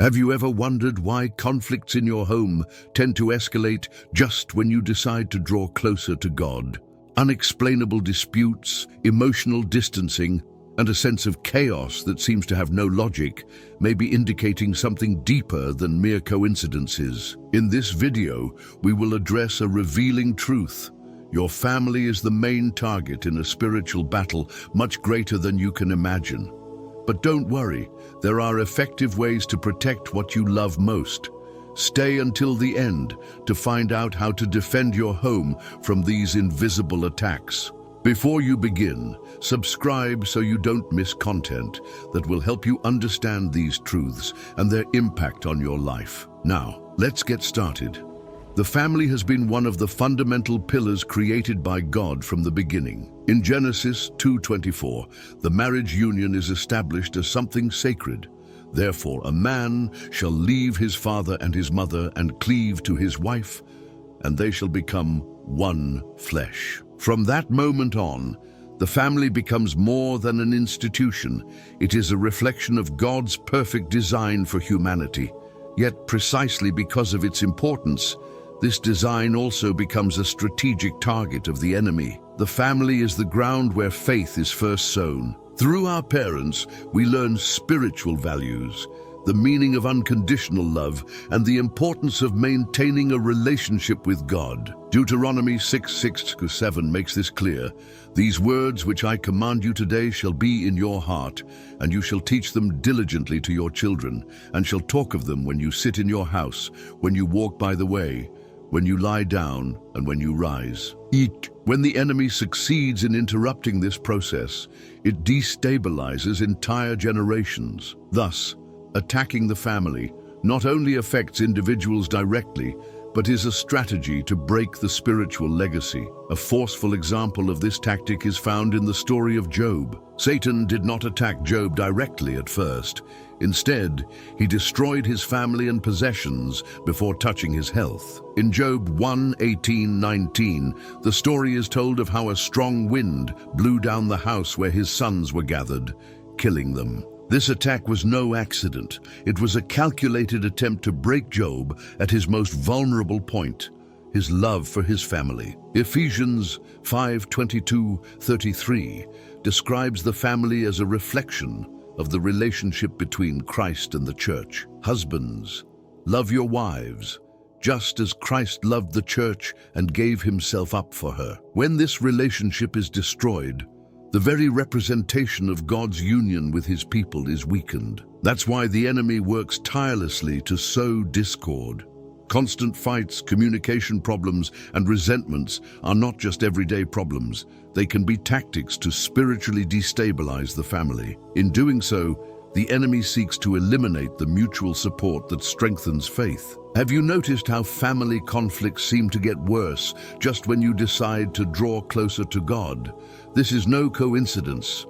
Have you ever wondered why conflicts in your home tend to escalate just when you decide to draw closer to God? Unexplainable disputes, emotional distancing, and a sense of chaos that seems to have no logic may be indicating something deeper than mere coincidences. In this video, we will address a revealing truth. Your family is the main target in a spiritual battle much greater than you can imagine. But don't worry, there are effective ways to protect what you love most. Stay until the end to find out how to defend your home from these invisible attacks. Before you begin, subscribe so you don't miss content that will help you understand these truths and their impact on your life. Now, let's get started. The family has been one of the fundamental pillars created by God from the beginning. In Genesis 2:24, the marriage union is established as something sacred. Therefore, a man shall leave his father and his mother and cleave to his wife, and they shall become one flesh. From that moment on, the family becomes more than an institution. It is a reflection of God's perfect design for humanity. Yet, precisely because of its importance, this design also becomes a strategic target of the enemy. The family is the ground where faith is first sown. Through our parents, we learn spiritual values, the meaning of unconditional love, and the importance of maintaining a relationship with God. Deuteronomy 6:6-7 makes this clear. These words which I command you today shall be in your heart, and you shall teach them diligently to your children, and shall talk of them when you sit in your house, when you walk by the way, when you lie down, and when you rise. When the enemy succeeds in interrupting this process, it destabilizes entire generations. Thus, attacking the family not only affects individuals directly, but is a strategy to break the spiritual legacy. A forceful example of this tactic is found in the story of Job. Satan did not attack Job directly at first. Instead, he destroyed his family and possessions before touching his health. In Job 1:18-19, the story is told of how a strong wind blew down the house where his sons were gathered, killing them. This attack was no accident. It was a calculated attempt to break Job at his most vulnerable point, his love for his family. Ephesians 5:22-33 describes the family as a reflection of the relationship between Christ and the church. Husbands, love your wives, just as Christ loved the church and gave himself up for her. When this relationship is destroyed, the very representation of God's union with his people is weakened. That's why the enemy works tirelessly to sow discord. Constant fights, communication problems, and resentments are not just everyday problems. They can be tactics to spiritually destabilize the family. In doing so, the enemy seeks to eliminate the mutual support that strengthens faith. Have you noticed how family conflicts seem to get worse just when you decide to draw closer to God? This is no coincidence.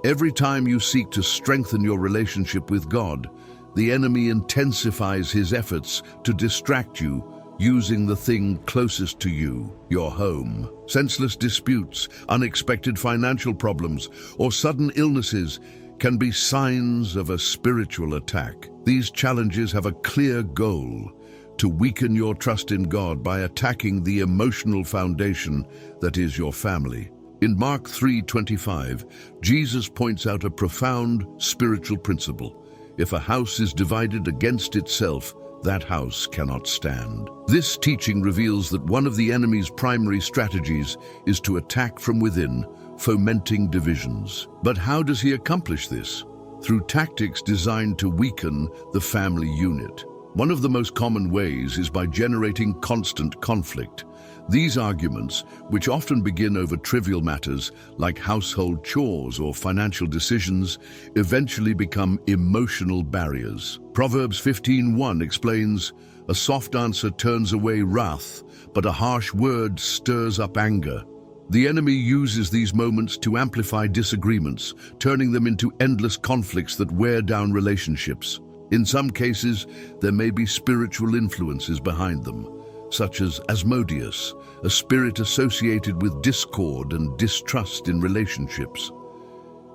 Every time you seek to strengthen your relationship with God, the enemy intensifies his efforts to distract you using the thing closest to you, your home. Senseless disputes, unexpected financial problems, or sudden illnesses can be signs of a spiritual attack. These challenges have a clear goal: to weaken your trust in God by attacking the emotional foundation that is your family. In Mark 3:25, Jesus points out a profound spiritual principle. If a house is divided against itself, that house cannot stand. This teaching reveals that one of the enemy's primary strategies is to attack from within, fomenting divisions. But how does he accomplish this? Through tactics designed to weaken the family unit. One of the most common ways is by generating constant conflict. These arguments, which often begin over trivial matters like household chores or financial decisions, eventually become emotional barriers. Proverbs 15:1 explains, "A soft answer turns away wrath, but a harsh word stirs up anger." The enemy uses these moments to amplify disagreements, turning them into endless conflicts that wear down relationships. In some cases, there may be spiritual influences behind them, such as Asmodeus, a spirit associated with discord and distrust in relationships.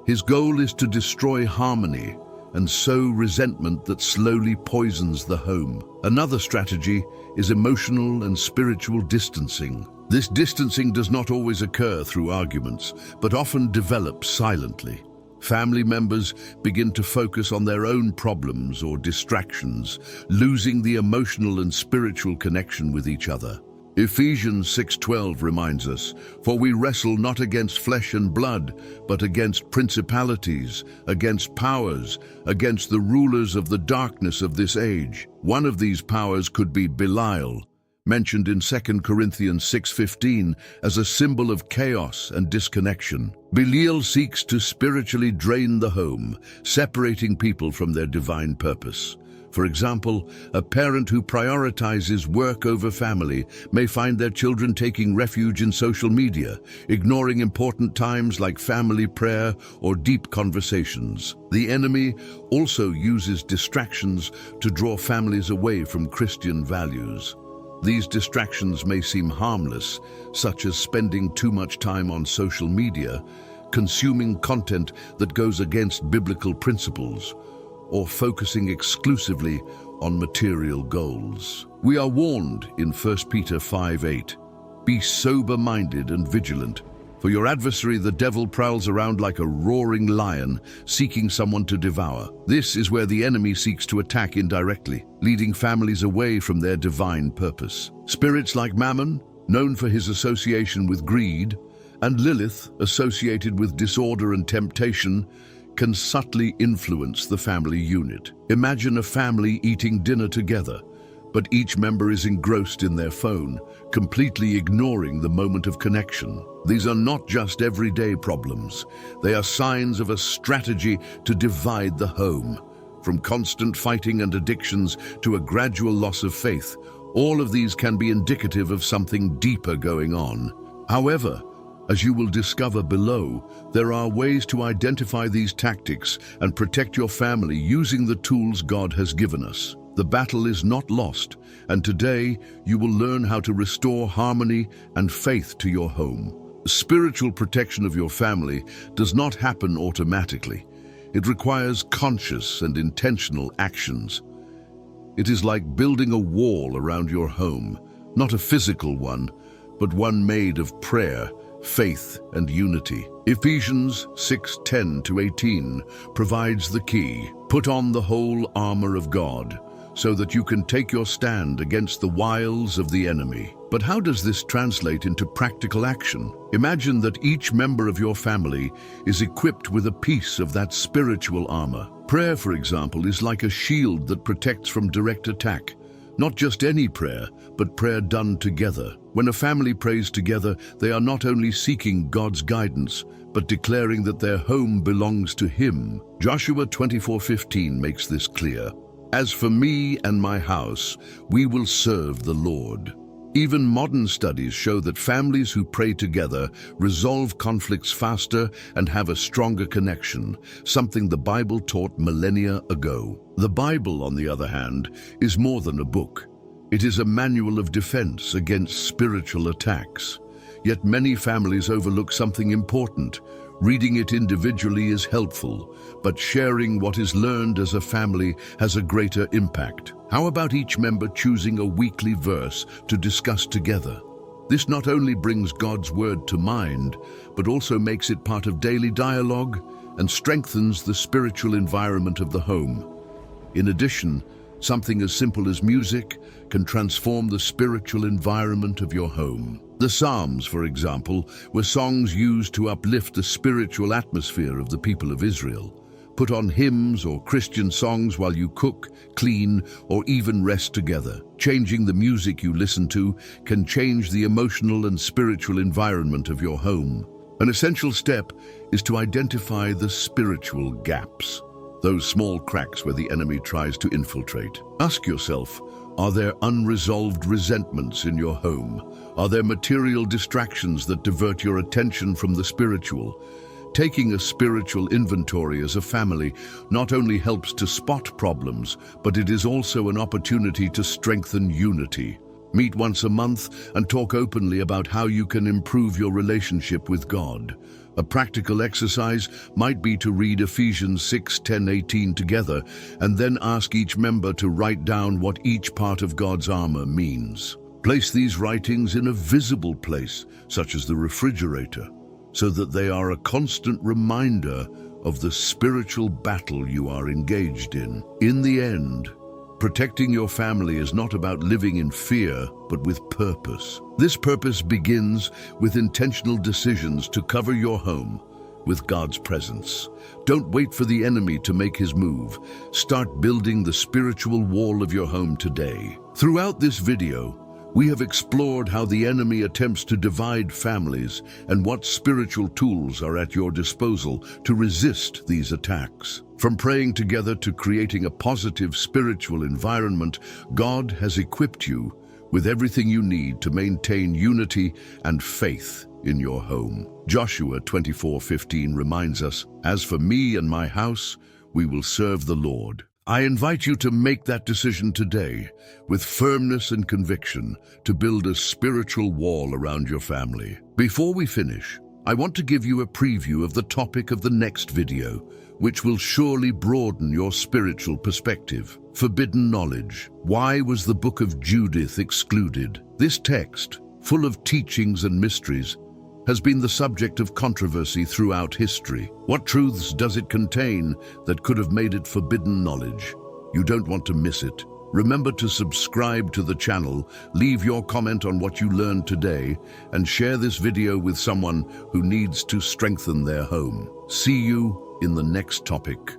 His goal is to destroy harmony, and sow resentment that slowly poisons the home. Another strategy is emotional and spiritual distancing. This distancing does not always occur through arguments, but often develops silently. Family members begin to focus on their own problems or distractions, losing the emotional and spiritual connection with each other. Ephesians 6:12 reminds us, "For we wrestle not against flesh and blood, but against principalities, against powers, against the rulers of the darkness of this age." One of these powers could be Belial, mentioned in 2 Corinthians 6:15 as a symbol of chaos and disconnection. Belial seeks to spiritually drain the home, separating people from their divine purpose. For example, a parent who prioritizes work over family may find their children taking refuge in social media, ignoring important times like family prayer or deep conversations. The enemy also uses distractions to draw families away from Christian values. These distractions may seem harmless, such as spending too much time on social media, consuming content that goes against biblical principles, or focusing exclusively on material goals. We are warned in 1 Peter 5:8, "Be sober-minded and vigilant, for your adversary the devil prowls around like a roaring lion, seeking someone to devour." This is where the enemy seeks to attack indirectly, leading families away from their divine purpose. Spirits like Mammon, known for his association with greed, and Lilith, associated with disorder and temptation, can subtly influence the family unit. Imagine a family eating dinner together, but each member is engrossed in their phone, completely ignoring the moment of connection. These are not just everyday problems. They are signs of a strategy to divide the home. From constant fighting and addictions to a gradual loss of faith, all of these can be indicative of something deeper going on. However, as you will discover below, there are ways to identify these tactics and protect your family using the tools God has given us. The battle is not lost, and today you will learn how to restore harmony and faith to your home. Spiritual protection of your family does not happen automatically. It requires conscious and intentional actions. It is like building a wall around your home, not a physical one, but one made of prayer, faith, and unity. Ephesians 6:10-18 provides the key. Put on the whole armor of God, so that you can take your stand against the wiles of the enemy. But how does this translate into practical action? Imagine that each member of your family is equipped with a piece of that spiritual armor. Prayer, for example, is like a shield that protects from direct attack. Not just any prayer, but prayer done together. When a family prays together, they are not only seeking God's guidance, but declaring that their home belongs to Him. Joshua 24:15 makes this clear. "As for me and my house, we will serve the Lord." Even modern studies show that families who pray together resolve conflicts faster and have a stronger connection, something the Bible taught millennia ago. The Bible, on the other hand, is more than a book. It is a manual of defense against spiritual attacks. Yet many families overlook something important. Reading it individually is helpful, but sharing what is learned as a family has a greater impact. How about each member choosing a weekly verse to discuss together? This not only brings God's word to mind, but also makes it part of daily dialogue and strengthens the spiritual environment of the home. In addition, something as simple as music can transform the spiritual environment of your home. The Psalms, for example, were songs used to uplift the spiritual atmosphere of the people of Israel. Put on hymns or Christian songs while you cook, clean, or even rest together. Changing the music you listen to can change the emotional and spiritual environment of your home. An essential step is to identify the spiritual gaps, those small cracks where the enemy tries to infiltrate. Ask yourself, are there unresolved resentments in your home? Are there material distractions that divert your attention from the spiritual? Taking a spiritual inventory as a family not only helps to spot problems, but it is also an opportunity to strengthen unity. Meet once a month and talk openly about how you can improve your relationship with God. A practical exercise might be to read Ephesians 6:10-18 together and then ask each member to write down what each part of God's armor means. Place these writings in a visible place, such as the refrigerator, so that they are a constant reminder of the spiritual battle you are engaged in. In the end, protecting your family is not about living in fear, but with purpose. This purpose begins with intentional decisions to cover your home with God's presence. Don't wait for the enemy to make his move. Start building the spiritual wall of your home today. Throughout this video, we have explored how the enemy attempts to divide families and what spiritual tools are at your disposal to resist these attacks. From praying together to creating a positive spiritual environment, God has equipped you with everything you need to maintain unity and faith in your home. Joshua 24:15 reminds us, "As for me and my house, we will serve the Lord." I invite you to make that decision today with firmness and conviction to build a spiritual wall around your family. Before we finish, I want to give you a preview of the topic of the next video, which will surely broaden your spiritual perspective. Forbidden knowledge. Why was the book of Judith excluded? This text, full of teachings and mysteries, has been the subject of controversy throughout history. What truths does it contain that could have made it forbidden knowledge? You don't want to miss it. Remember to subscribe to the channel, leave your comment on what you learned today, and share this video with someone who needs to strengthen their home. See you in the next topic.